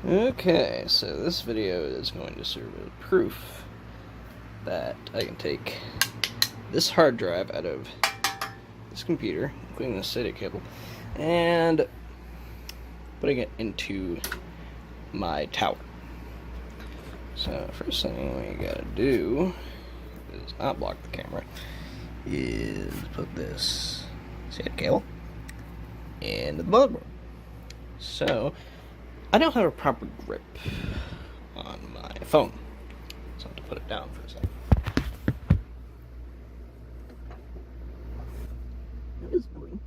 Okay, so this video is going to serve as proof that I can take this hard drive out of this computer, including the SATA cable, and putting it into my tower. So first thing we gotta do is not block the camera, is put this SATA cable into the motherboard. So I don't have a proper grip on my phone, so I have to put it down for a second. It is moving.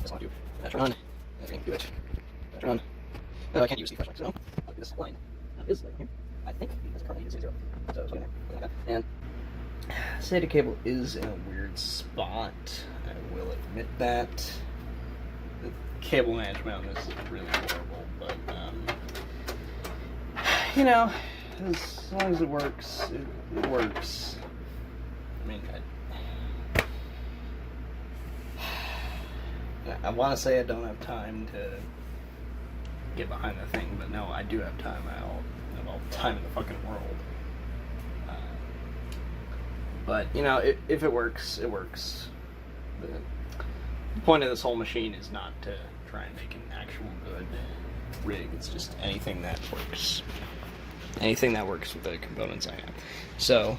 Just want to turn on. Do it. Turn on. No, I can't use the flashlight, so I'll do this line. Is light here. I think because currently it's 0. So it's going there. And SATA cable is in a weird spot. I will admit that. The cable management on this is really horrible, but you know, as long as it works, it works. I mean, I want to say I don't have time to get behind the thing, but no, I do have time. I have all the time in the fucking world. But you know, if it works, it works. The point of this whole machine is not to try and make an actual good rig. It's just anything that works. Anything that works with the components I have. So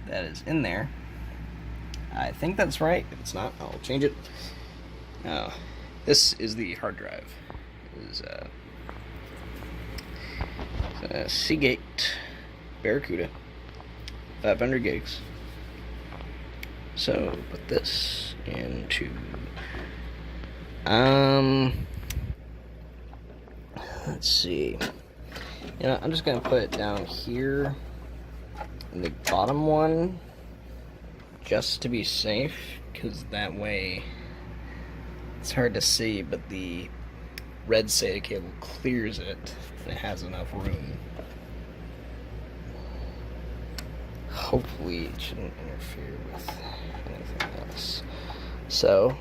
that is in there. I think that's right. If it's not, I'll change it. This is the hard drive. It is a Seagate Barracuda, 500 gigs. So put this into let's see. You know, I'm just gonna put it down here in the bottom one, just to be safe, because that way it's hard to see, but the red SATA cable clears it and it has enough room. Hopefully it shouldn't interfere with anything else. So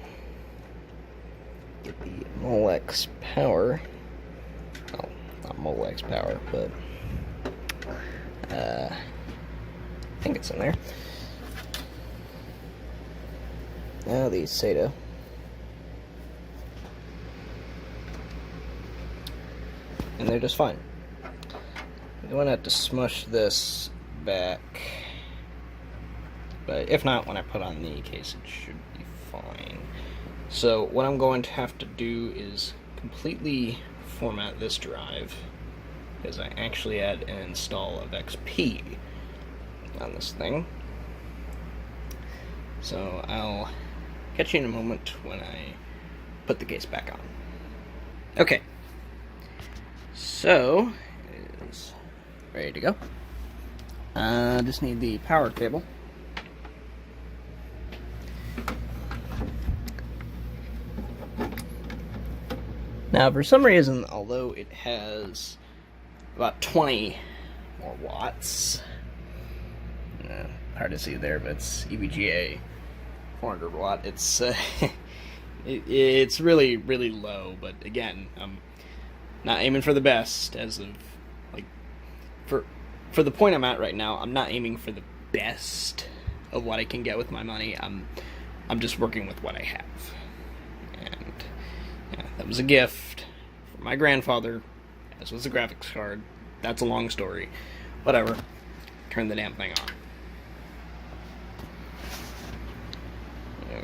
get the Molex power. Oh, not Molex power, but I think it's in there. Now the SATA. And they're just fine. You want to have to smush this back, but if not, when I put on the case, it should be fine. So what I'm going to have to do is completely format this drive, because I actually had an install of XP on this thing. So I'll catch you in a moment when I put the case back on. Okay. So, it is ready to go. Just need the power cable. Now, for some reason, although it has about 20 more watts, hard to see there, but it's EVGA 400 watt. It's it's really, really low, but again, not aiming for the best, as of, like, for the point I'm at right now. I'm not aiming for the best of what I can get with my money. I'm just working with what I have. And yeah, that was a gift from my grandfather, as was a graphics card. That's a long story. Whatever. Turn the damn thing on.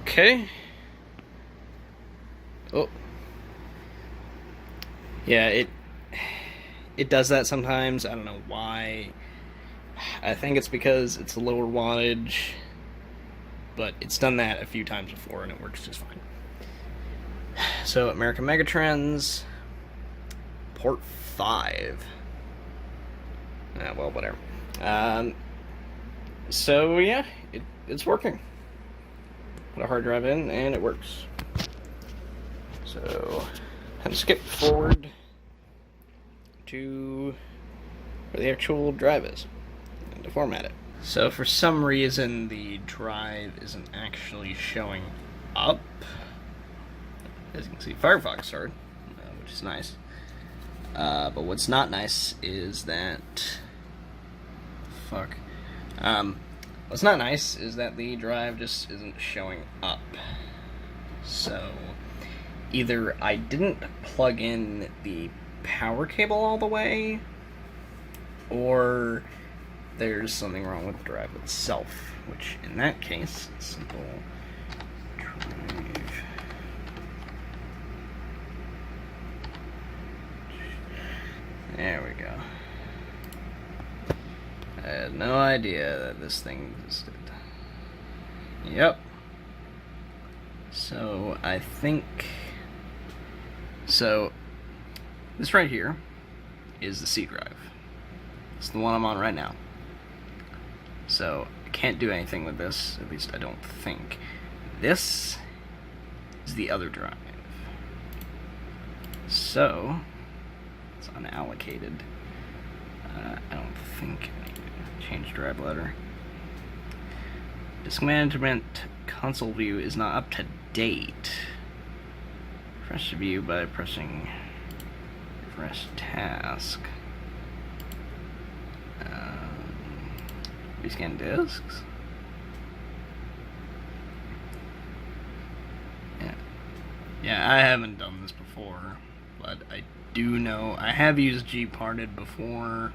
Okay. Oh. Yeah, it does that sometimes. I don't know why. I think it's because it's a lower wattage, but it's done that a few times before and it works just fine. So, American Megatrends, port 5. Well, whatever. So yeah, it's working. Put a hard drive in and it works. So I'm skip forward to where the actual drive is and to format it. So for some reason the drive isn't actually showing up. As you can see, Firefox started, which is nice. But what's not nice is that... Fuck. What's not nice is that the drive just isn't showing up. So, either I didn't plug in the power cable all the way, or there's something wrong with the drive itself, which in that case, simple drive. There we go. I had no idea that this thing existed. Yep. So, I think... So, this right here is the C drive. It's the one I'm on right now. So, I can't do anything with this, at least I don't think. This is the other drive. So, it's unallocated. I don't think... Change drive letter. Disk management console view is not up to date. Refresh the view by pressing refresh task. Rescan disks. Yeah, I haven't done this before, but I do know I have used gparted before.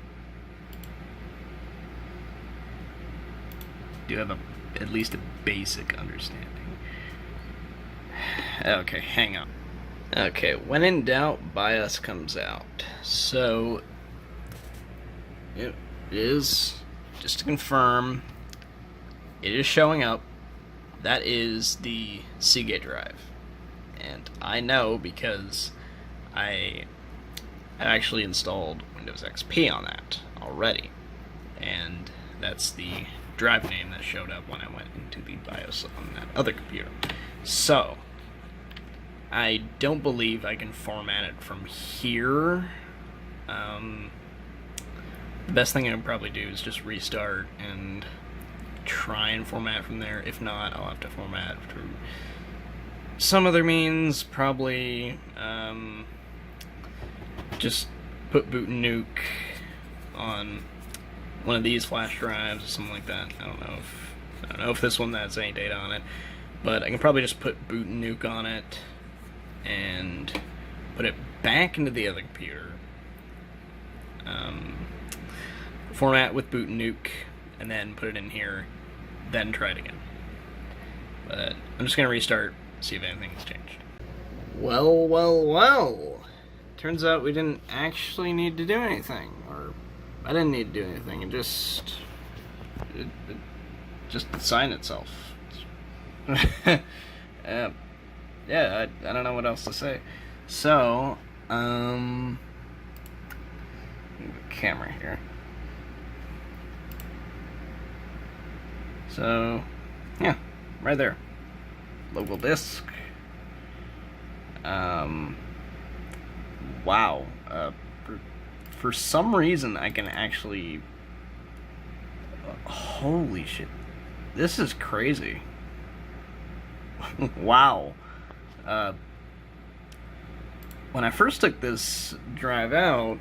Do have at least a basic understanding. Okay, hang on. Okay, when in doubt, BIOS comes out. So, it is, just to confirm, it is showing up. That is the Seagate drive. And I know because I actually installed Windows XP on that already. And that's the drive name that showed up when I went into the BIOS on that other computer. So, I don't believe I can format it from here. The best thing I can probably do is just restart and try and format from there. If not, I'll have to format through some other means, probably just put boot and nuke on one of these flash drives or something like that. I don't know if this one has any data on it, but I can probably just put boot and nuke on it and put it back into the other computer. Format with boot and nuke, and then put it in here, then try it again. But I'm just gonna restart, see if anything's changed. Well. Turns out we didn't actually need to do anything, or I didn't need to do anything. It just signed itself. Yeah, I don't know what else to say. So, the camera here. So, yeah, right there. Local disk. Wow. For some reason, I can actually... holy shit. This is crazy. Wow. When I first took this drive out,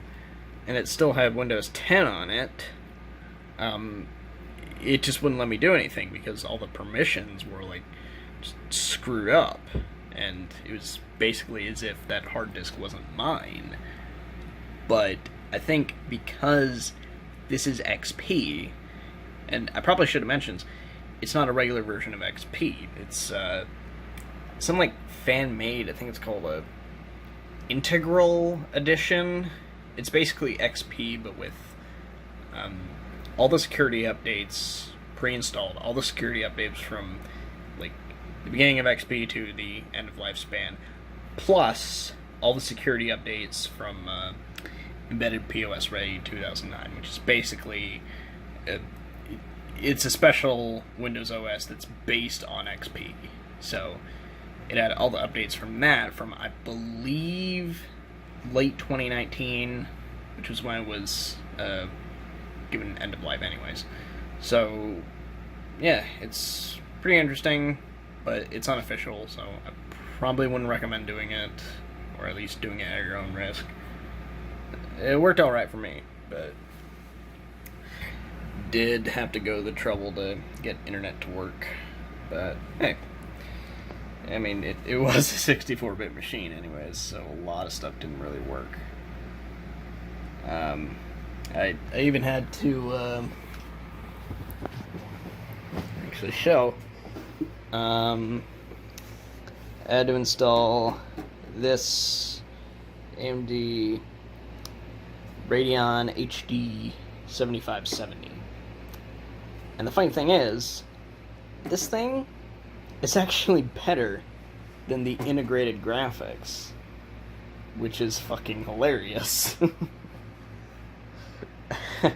and it still had Windows 10 on it, it just wouldn't let me do anything because all the permissions were, like, just screwed up. And it was basically as if that hard disk wasn't mine. But I think because this is XP, and I probably should have mentioned, it's not a regular version of XP. It's some like fan-made, I think it's called a Integral Edition. It's basically XP, but with all the security updates pre-installed, all the security updates from like the beginning of XP to the end of lifespan, plus all the security updates from Embedded POS Ready 2009, which is basically it's a special Windows OS that's based on XP. So it had all the updates from that from, I believe, late 2019, which was when it was given end of life anyways. So yeah, it's pretty interesting, but it's unofficial, so I probably wouldn't recommend doing it, or at least doing it at your own risk. it worked all right for me, but did have to go the trouble to get internet to work. But hey, I mean, it was a 64-bit machine anyways, so a lot of stuff didn't really work. I even had to actually show. I had to install this AMD Radeon HD 7570. And the funny thing is, this thing is actually better than the integrated graphics, which is fucking hilarious. I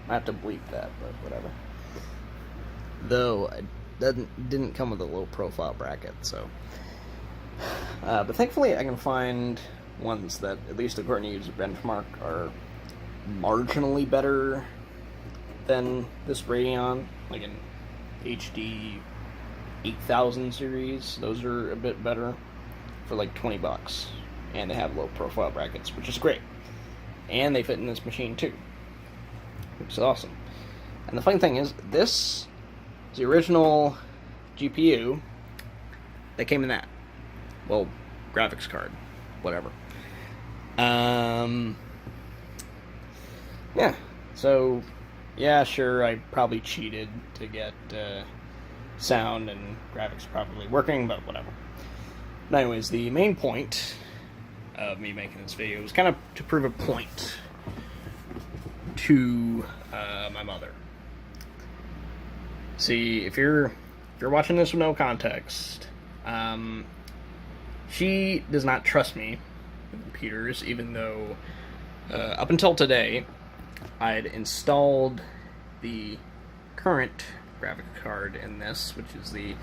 have to bleep that, but whatever. Though it didn't come with a low profile bracket, so. But thankfully, I can find ones that, at least according to user benchmark, are marginally better than this Radeon, like an HD 8000 series. Those are a bit better for like $20, and they have low profile brackets, which is great. And they fit in this machine too, which is awesome. And the funny thing is, this is the original GPU that came in that. Well, graphics card, whatever. Yeah, so, yeah, sure, I probably cheated to get sound and graphics properly working, but whatever. But anyways, the main point of me making this video was kind of to prove a point to my mother. See, if you're watching this with no context, she does not trust me with computers, even though up until today I had installed the current graphic card in this, which is the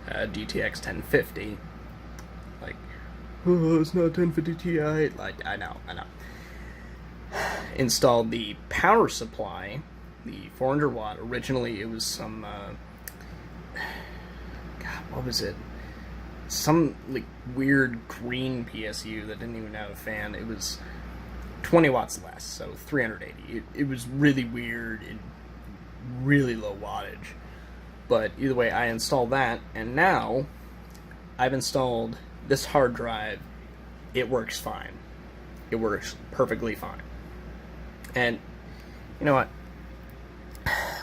GTX 1050. Like, oh, it's not 1050 Ti. Like, I know. Installed the power supply, the 400 watt. Originally, it was some, God, what was it? Some, like, weird green PSU that didn't even have a fan. It was 20 watts less, so 380. It was really weird and really low wattage. But either way, I installed that, and now I've installed this hard drive. It works fine. It works perfectly fine. And you know what?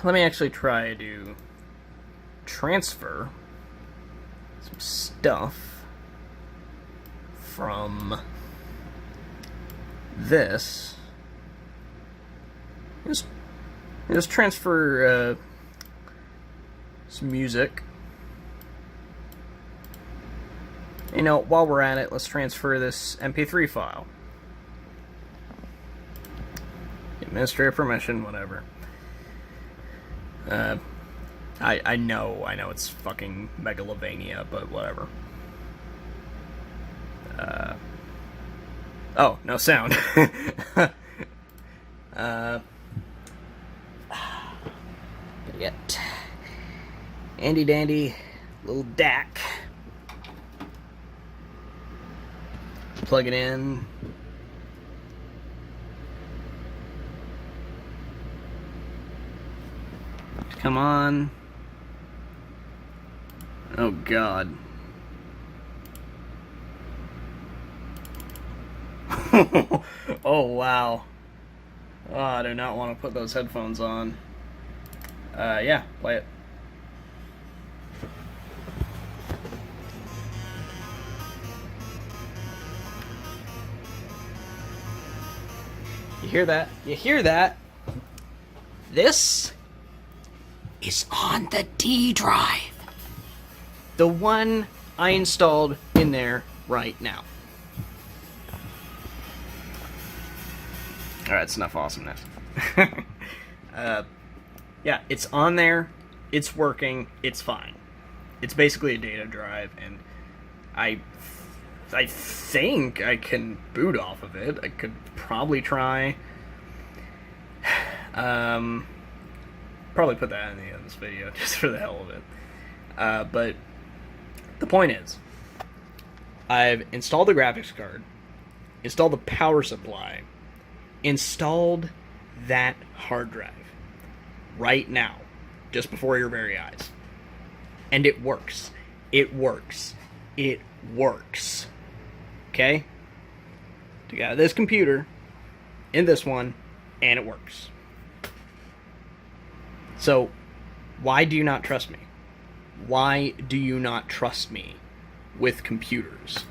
Let me actually try to transfer some stuff from this. Just transfer some music. You know, while we're at it, let's transfer this MP3 file. Administrator permission, whatever. I know it's fucking megalovania, but whatever. Oh, no sound. Get Andy Dandy, little DAC. Plug it in. Come on. Oh God. Oh wow. Oh, I do not want to put those headphones on. Yeah, play it. You hear that? You hear that? This is on the D drive. The one I installed in there right now. Alright, that's enough awesomeness. Yeah, it's on there, it's working, it's fine. It's basically a data drive, and I think I can boot off of it. I could probably try. Probably put that in the end of this video, just for the hell of it. But the point is, I've installed the graphics card, installed the power supply, installed that hard drive right now, just before your very eyes. And it works. It works. It works. Okay? You got this computer in this one, and it works. So, why do you not trust me? Why do you not trust me with computers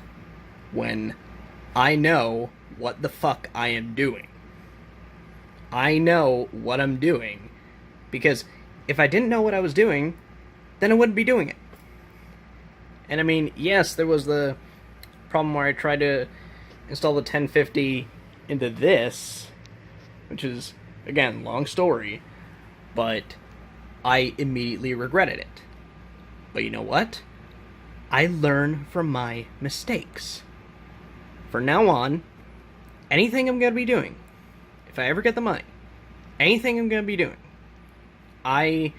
when I know what the fuck I am doing? I know what I'm doing, because if I didn't know what I was doing, then I wouldn't be doing it. And I mean, yes, there was the problem where I tried to install the 1050 into this, which is, again, long story, but I immediately regretted it. But you know what? I learn from my mistakes. From now on, anything I'm going to be doing, if I ever get the money, anything I'm going to be doing, I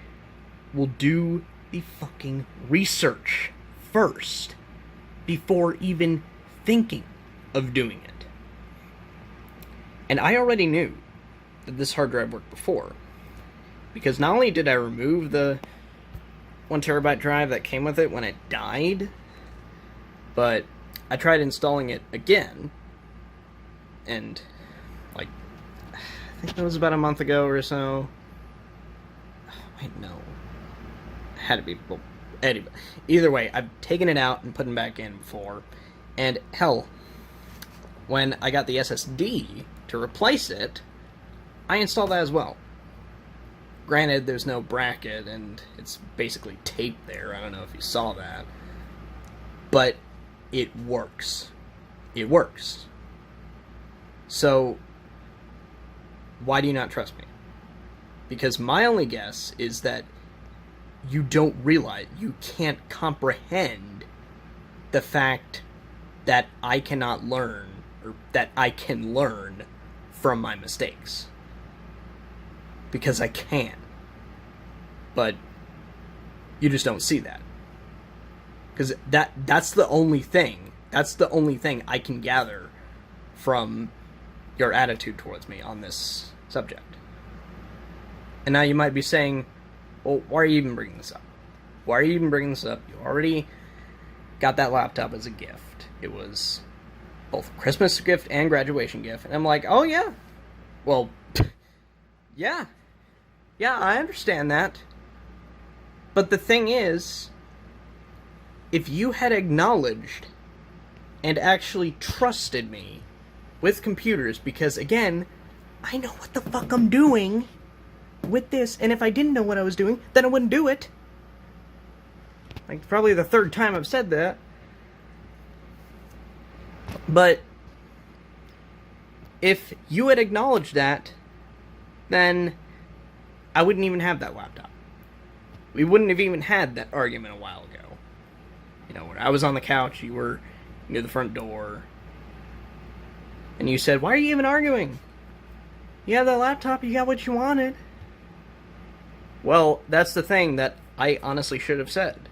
will do the fucking research first before even thinking of doing it. And I already knew that this hard drive worked before, because not only did I remove the 1 terabyte drive that came with it when it died, but I tried installing it again, and like, I think that was about a month ago or so. Wait, no. It had to be, well, anyway. Either way, I've taken it out and put it back in before, and hell, when I got the SSD to replace it, I installed that as well. Granted, there's no bracket, and it's basically taped there. I don't know if you saw that. But it works. It works. So, why do you not trust me? Because my only guess is that you don't realize, you can't comprehend the fact that I cannot learn, or that I can learn from my mistakes. Because I can. But you just don't see that. Because that's the only thing. That's the only thing I can gather from your attitude towards me on this subject. And now you might be saying, well, why are you even bringing this up? Why are you even bringing this up? You already got that laptop as a gift. It was both a Christmas gift and graduation gift. And I'm like, oh yeah. Well, yeah. Yeah, I understand that. But the thing is, if you had acknowledged and actually trusted me with computers, because again, I know what the fuck I'm doing with this, and if I didn't know what I was doing, then I wouldn't do it. Like, probably the third time I've said that. But if you had acknowledged that, then I wouldn't even have that laptop. We wouldn't have even had that argument a while ago. You know, when I was on the couch, you were near the front door, and you said, why are you even arguing? You have that laptop, you got what you wanted. Well, that's the thing that I honestly should have said,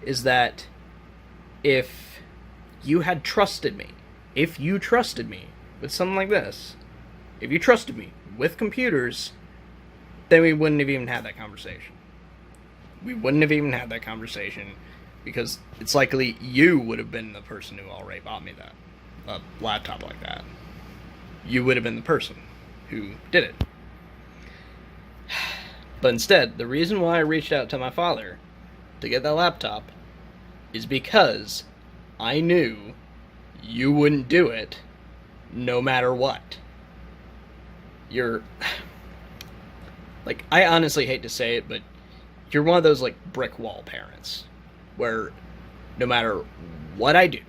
is that if you had trusted me, if you trusted me with something like this, if you trusted me with computers, then we wouldn't have even had that conversation. We wouldn't have even had that conversation, because it's likely you would have been the person who already bought me that, a laptop like that. You would have been the person who did it. But instead, the reason why I reached out to my father to get that laptop is because I knew you wouldn't do it no matter what. You're... Like, I honestly hate to say it, but you're one of those, like, brick wall parents, where no matter what I do,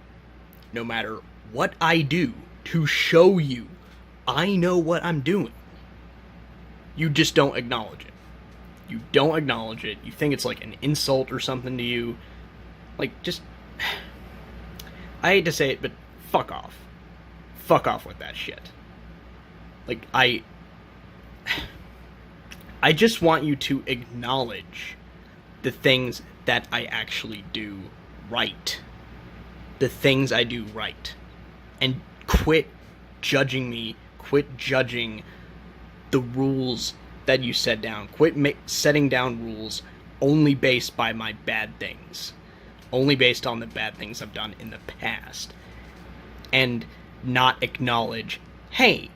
no matter what I do to show you I know what I'm doing, you just don't acknowledge it. You don't acknowledge it. You think it's like an insult or something to you. Like, just... I hate to say it, but fuck off. Fuck off with that shit. Like, I just want you to acknowledge the things that I actually do right. The things I do right. And quit judging me. Quit judging the rules that you set down. Quit setting down rules only based by my bad things. Only based on the bad things I've done in the past. And not acknowledge, hey,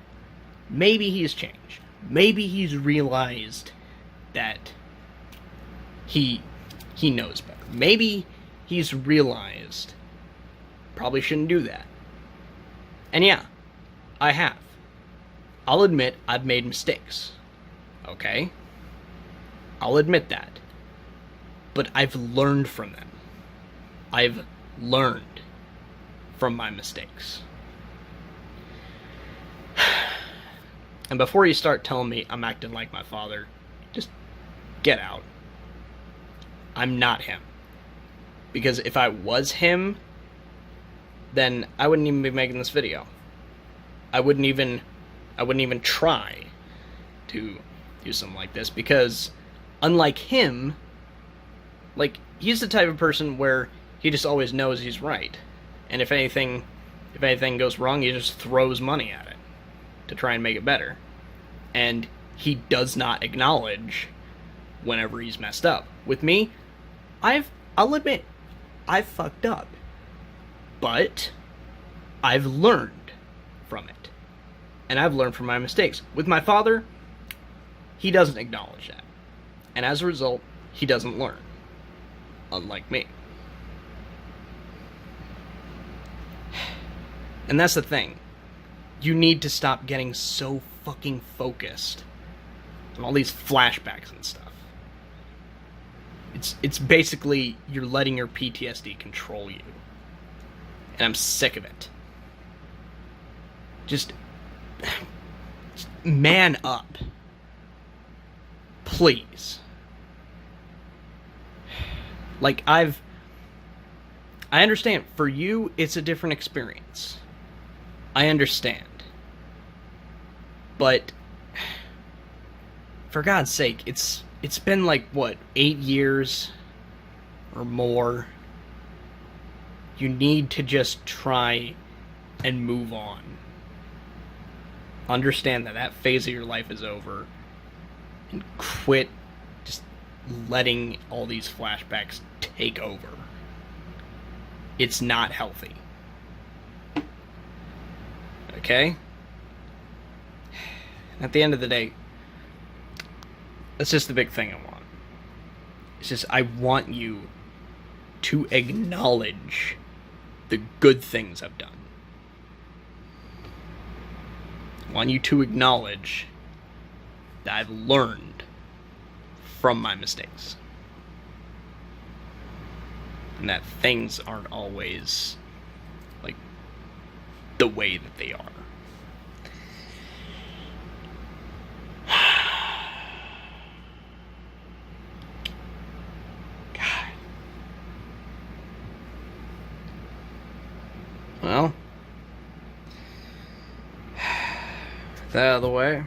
maybe he's changed. Maybe he's realized that he knows better. Maybe he's realized probably shouldn't do that. And yeah, I have. I'll admit I've made mistakes. Okay? I'll admit that. But I've learned from them. I've learned from my mistakes. And before you start telling me I'm acting like my father, just get out. I'm not him. Because if I was him, then I wouldn't even be making this video. I wouldn't even try to do something like this, because unlike him, like, he's the type of person where he just always knows he's right. And if anything goes wrong, he just throws money at it to try and make it better. And he does not acknowledge whenever he's messed up. With me, I'll admit, I've fucked up. But I've learned from it. And I've learned from my mistakes. With my father, he doesn't acknowledge that. And as a result, he doesn't learn. Unlike me. And that's the thing. You need to stop getting so fucking focused on all these flashbacks and stuff. It's basically you're letting your PTSD control you. And I'm sick of it. Just man up. Please. Like, I understand, for you, it's a different experience. I understand. But, for God's sake, it's been like, what, 8 years or more? You need to just try and move on. Understand that phase of your life is over. And quit just letting all these flashbacks take over. It's not healthy. Okay? At the end of the day, that's just the big thing I want. It's just, I want you to acknowledge the good things I've done. I want you to acknowledge that I've learned from my mistakes. And that things aren't always like the way that they are. God. Well, that out of the way.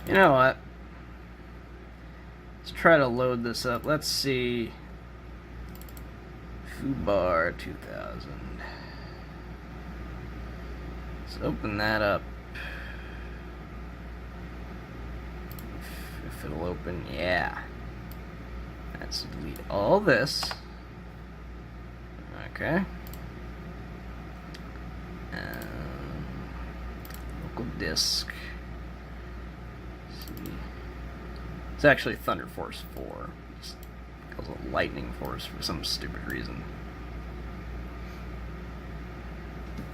You know what? Let's try to load this up. Let's see. Foobar 2000. Let's open that up. If it'll open, yeah. Let's delete all this. Okay. Local disk. Let's see. It's actually Thunder Force 4. It's called a Lightning Force for some stupid reason.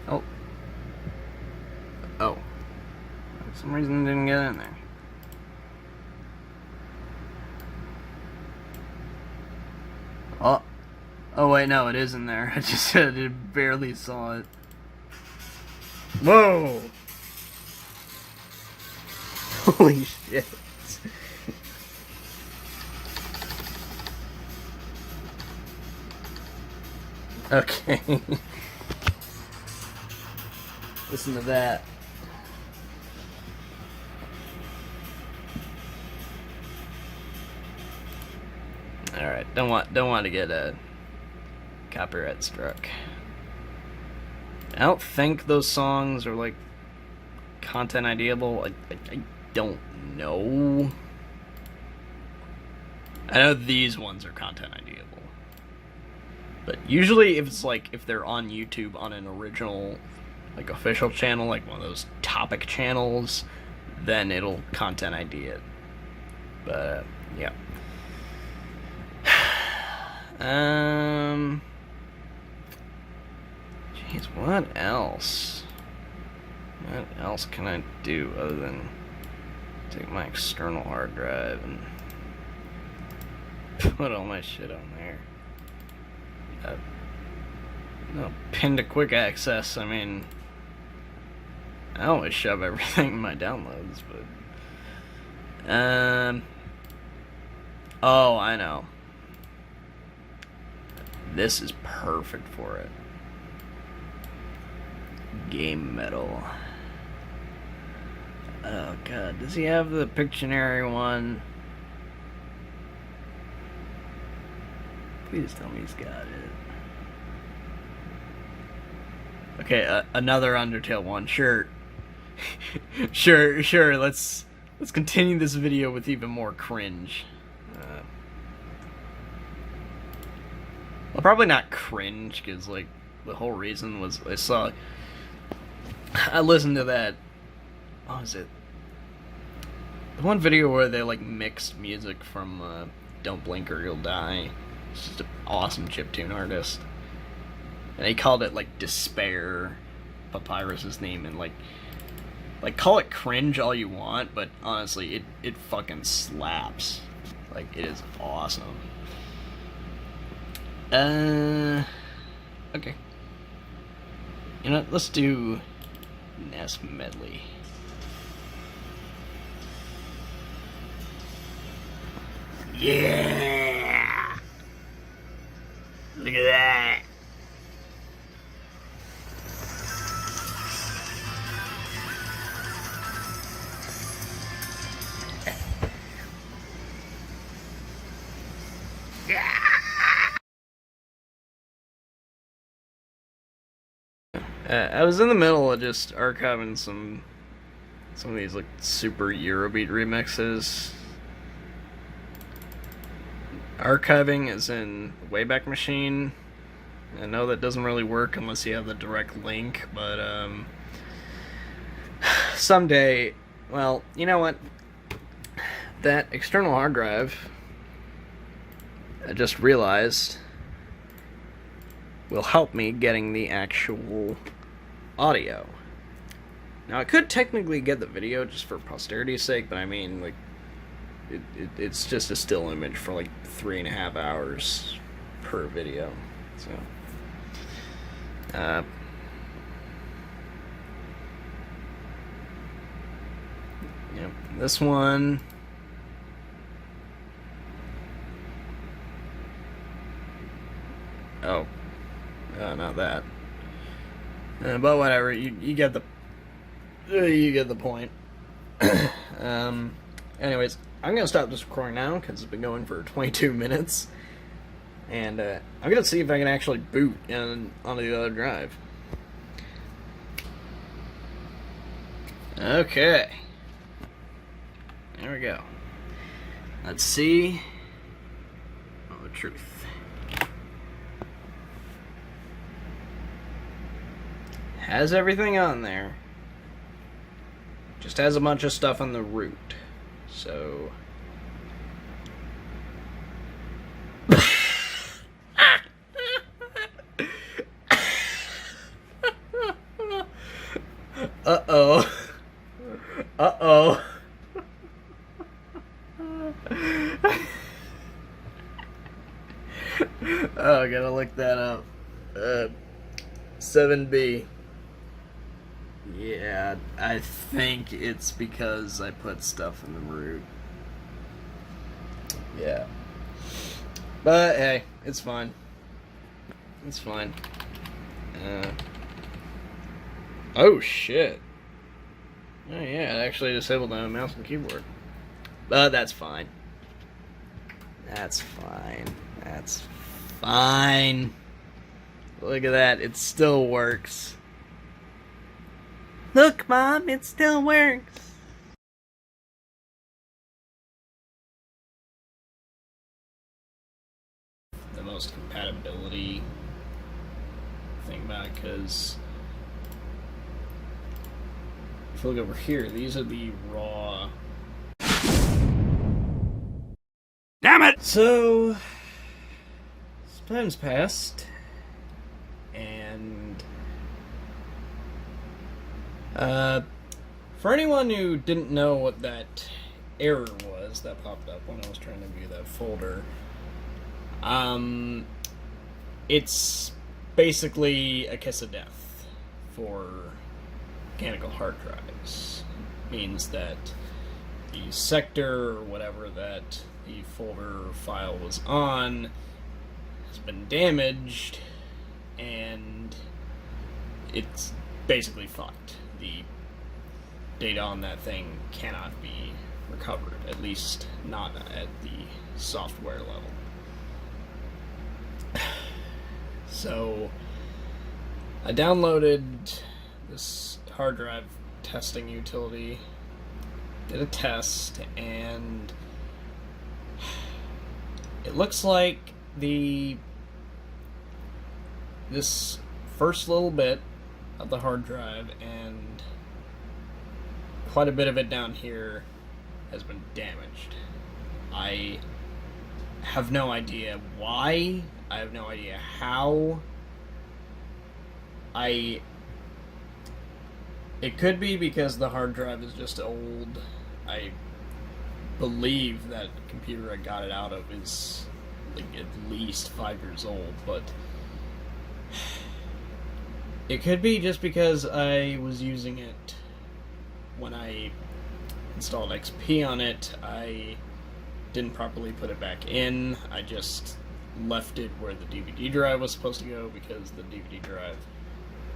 Oh. Oh. For some reason it didn't get in there. Oh. Oh wait, no, it is in there. I just barely saw it. Whoa! Holy shit. Okay. Listen to that. Alright, don't want to get a copyright struck. I don't think those songs are like content IDable. I don't know. I know these ones are content IDable. But usually if they're on YouTube on an original like official channel, like one of those topic channels, then it'll content ID it. But yeah. Jeez, what else? What else can I do other than take my external hard drive and put all my shit on there? No, pin to quick access. I mean, I always shove everything in my downloads, but oh, I know. This is perfect for it. Game Metal. Oh god, does he have the Pictionary one? Please tell me he's got it. Okay, another Undertale one. Sure. sure. Let's continue this video with even more cringe. Well, probably not cringe, because like the whole reason was I listened to that. What was it? The one video where they like mixed music from Don't Blink or You'll Die. It's just an awesome chiptune artist. And they called it like Despair, Papyrus's name, and like call it cringe all you want, but honestly it fucking slaps. Like, it is awesome. Okay. You know, let's do NES Medley. Yeah! Look at that! I was in the middle of just archiving some of these like super Eurobeat remixes. Archiving is in Wayback Machine. I know that doesn't really work unless you have the direct link, but someday, well, you know what? That external hard drive, I just realized, will help me getting the actual audio. Now, I could technically get the video just for posterity's sake, but I mean, like, it's just a still image for like 3.5 hours per video. So, yep, this one. Oh, not that. But whatever, you get the point. Anyways, I'm gonna stop this recording now because it's been going for 22 minutes, and I'm gonna see if I can actually boot onto the other drive. Okay, there we go. Let's see. Oh, the truth. Has everything on there. Just has a bunch of stuff on the root. So Uh-oh. Uh-oh. Oh, I gotta look that up. 7B. Yeah, I think it's because I put stuff in the root. Yeah. But, hey, it's fine. It's fine. Oh, shit. Oh, yeah, it actually disabled my mouse and keyboard. But that's fine. That's fine. That's fine. Look at that. It still works. Look, Mom, it still works. The most compatibility thing about it, because if you look over here, these are the raw. Damn it! So, some time's passed, and for anyone who didn't know what that error was that popped up when I was trying to view that folder, it's basically a kiss of death for mechanical hard drives. It means that the sector or whatever that the folder file was on has been damaged, and it's basically fucked. The data on that thing cannot be recovered, at least not at the software level. So I downloaded this hard drive testing utility, did a test, and it looks like this first little bit of the hard drive and quite a bit of it down here has been damaged. I have no idea why. I have no idea how. It could be because the hard drive is just old. I believe that computer I got it out of is like at least 5 years old, but it could be just because I was using it when I installed XP on it. I didn't properly put it back in. I just left it where the DVD drive was supposed to go because the DVD drive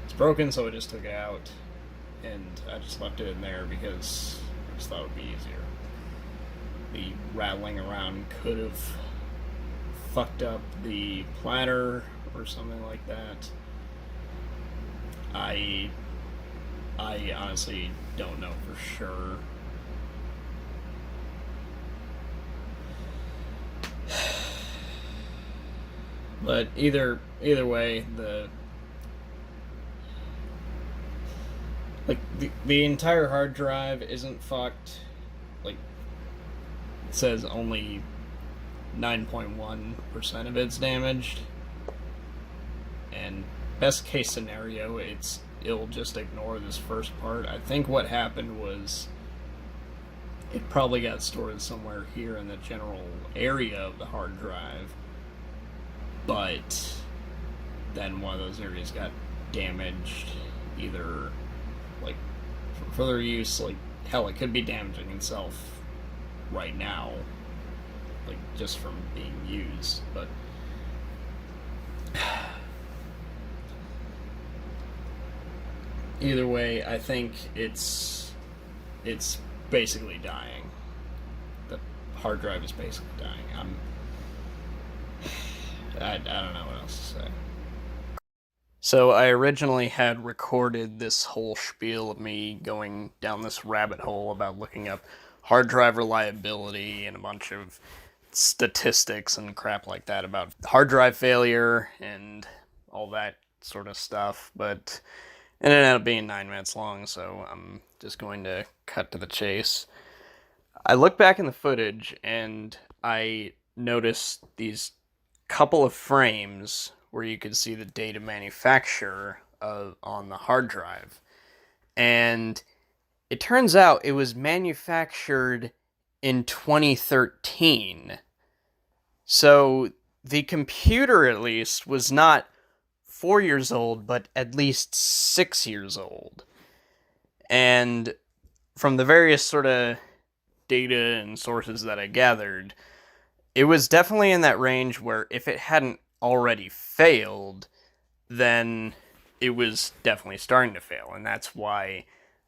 is broken, so I just took it out and I just left it in there because I just thought it would be easier. The rattling around could have fucked up the platter or something like that. I honestly don't know for sure. But either way, the entire hard drive isn't fucked. Like, it says only 9.1% of it's damaged. And best case scenario, it'll just ignore this first part. I think what happened was it probably got stored somewhere here in the general area of the hard drive, but then one of those areas got damaged, either like for further use. Like, hell, it could be damaging itself right now, like just from being used. But either way, I think it's basically dying. The hard drive is basically dying. I don't know what else to say. So I originally had recorded this whole spiel of me going down this rabbit hole about looking up hard drive reliability and a bunch of statistics and crap like that about hard drive failure and all that sort of stuff, but it ended up being 9 minutes long, so I'm just going to cut to the chase. I look back in the footage and I noticed these couple of frames where you could see the date of manufacture on the hard drive. And it turns out it was manufactured in 2013. So the computer, at least, was not 4 years old, but at least 6 years old. And from the various sort of data and sources that I gathered, it was definitely in that range where if it hadn't already failed, then it was definitely starting to fail. And that's why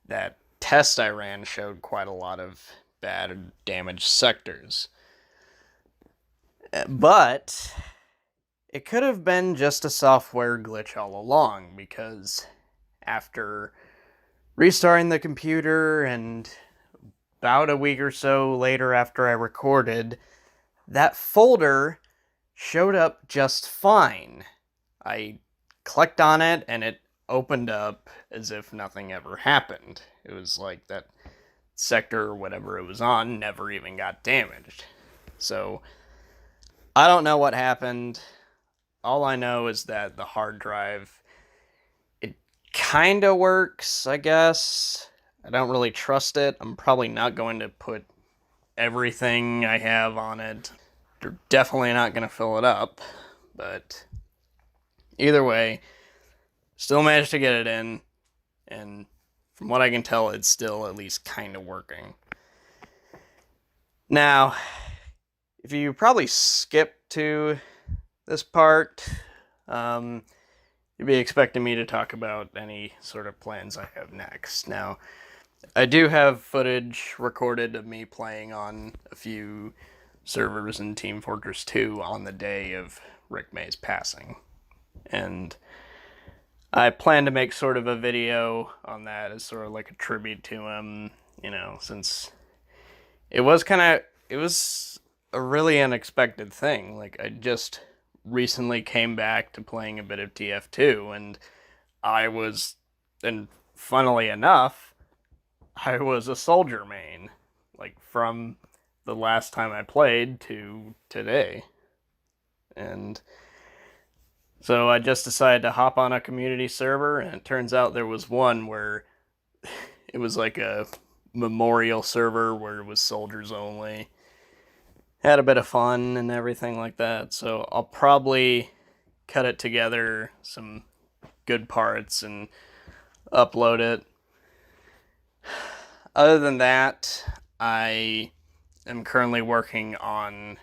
that test I ran showed quite a lot of bad or damaged sectors. But it could have been just a software glitch all along, because after restarting the computer and about a week or so later after I recorded, that folder showed up just fine. I clicked on it and it opened up as if nothing ever happened. It was like that sector or whatever it was on never even got damaged. So I don't know what happened. All I know is that the hard drive, it kind of works, I guess. I don't really trust it. I'm probably not going to put everything I have on it. They're definitely not going to fill it up. But either way, still managed to get it in. And from what I can tell, it's still at least kind of working. Now, if you probably skip to this part, you'd be expecting me to talk about any sort of plans I have next. Now, I do have footage recorded of me playing on a few servers in Team Fortress 2 on the day of Rick May's passing. And I plan to make sort of a video on that as sort of like a tribute to him, you know, since it was a really unexpected thing. Like, I just recently came back to playing a bit of TF2, and funnily enough, I was a soldier main, like, from the last time I played to today. And so I just decided to hop on a community server, and it turns out there was one where it was like a memorial server where it was soldiers only. Had a bit of fun and everything like that, so I'll probably cut it together, some good parts, and upload it. Other than that, I am currently working on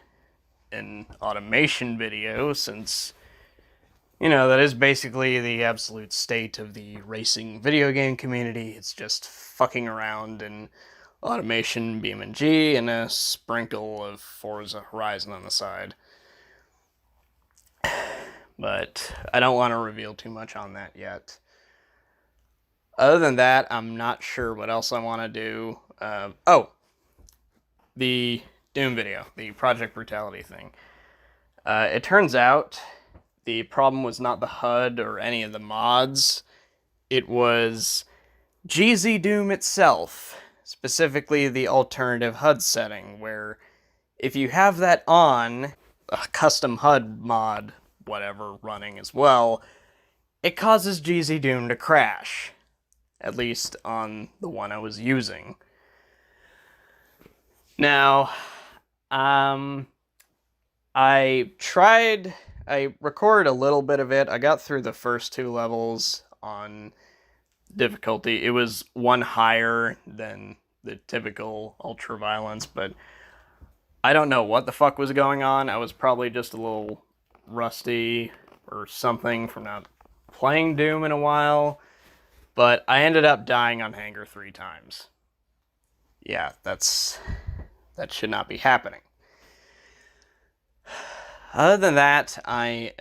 an automation video, since, you know, that is basically the absolute state of the racing video game community. It's just fucking around in automation, BeamNG, and a sprinkle of Forza Horizon on the side. But I don't want to reveal too much on that yet. Other than that, I'm not sure what else I want to do. The Doom video, the Project Brutality thing. It turns out the problem was not the HUD or any of the mods. It was GZ Doom itself, specifically the alternative HUD setting, where if you have that on, a custom HUD mod, whatever, running as well, it causes GZ Doom to crash. At least on the one I was using. Now, I recorded a little bit of it. I got through the first 2 levels on difficulty. It was one higher than the typical ultra violence, but I don't know what the fuck was going on. I was probably just a little rusty or something from not playing Doom in a while, but I ended up dying on Hangar 3 times. Yeah, that should not be happening. Other than that, I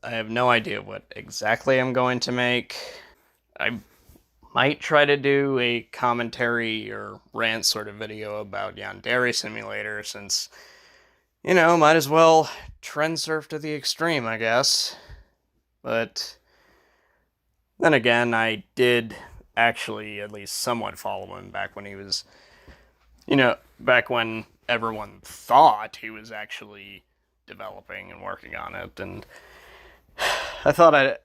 have no idea what exactly I'm going to make. I might try to do a commentary or rant sort of video about Yandere Simulator, since, you know, might as well trend surf to the extreme, I guess. But then again, I did actually at least somewhat follow him back when he was, you know, back when everyone thought he was actually developing and working on it. And I thought I'd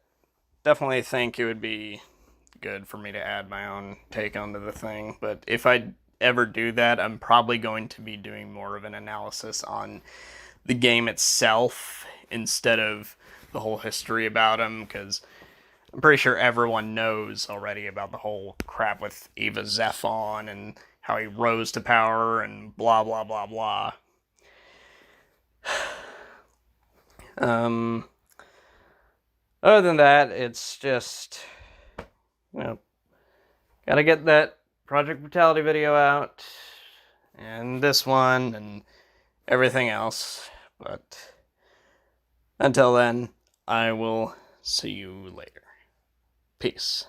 definitely think it would be good for me to add my own take onto the thing. But if I ever do that, I'm probably going to be doing more of an analysis on the game itself instead of the whole history about him, because I'm pretty sure everyone knows already about the whole crap with Eva Zephon and how he rose to power and blah, blah, blah, blah. Other than that, it's just, you know, gotta get that Project Brutality video out, and this one, and everything else. But until then, I will see you later. Peace.